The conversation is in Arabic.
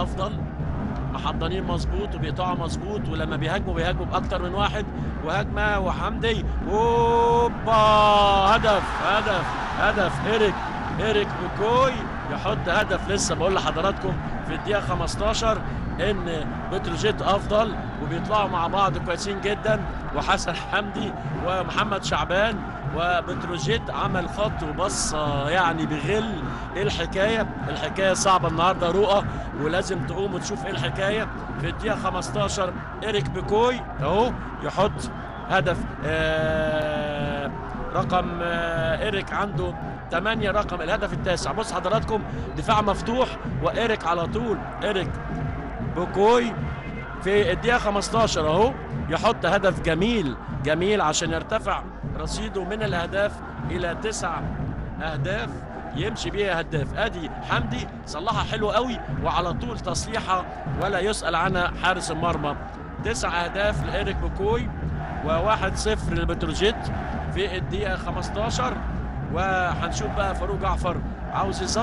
افضل، محضنين مظبوط وبيقطعوا مظبوط، ولما بيهاجموا باكتر من واحد. وهجمه وحمدي اوبا، هدف هدف هدف. ايريك بوكوي يحط هدف. لسه بقول لحضراتكم في الدقيقه 15 ان بتروجيت افضل وبيطلعوا مع بعض كويسين جدا، وحسن حمدي ومحمد شعبان، وبتروجيت عمل خط وبصه يعني بغل. ايه الحكايه صعبه النهارده رؤى، ولازم تقوم وتشوف ايه الحكايه. في الدقيقه 15 ايريك بيكوي اهو يحط هدف. رقم ايريك عنده 8، رقم الهدف التاسع. بص حضراتكم، دفاع مفتوح وايريك على طول. ايريك بوكوي في الدقيقة 15 اهو يحط هدف جميل عشان يرتفع رصيده من الاهداف الى 9 اهداف يمشي بيها هداف. ادي حمدي صلحها حلو قوي، وعلى طول تصليحة ولا يسأل عنها حارس المرمى. 9 اهداف لايريك بوكوي و1-0 لبتروجيت في الدقيقة 15. وهنشوف بقى فاروق جعفر عاوز يظبط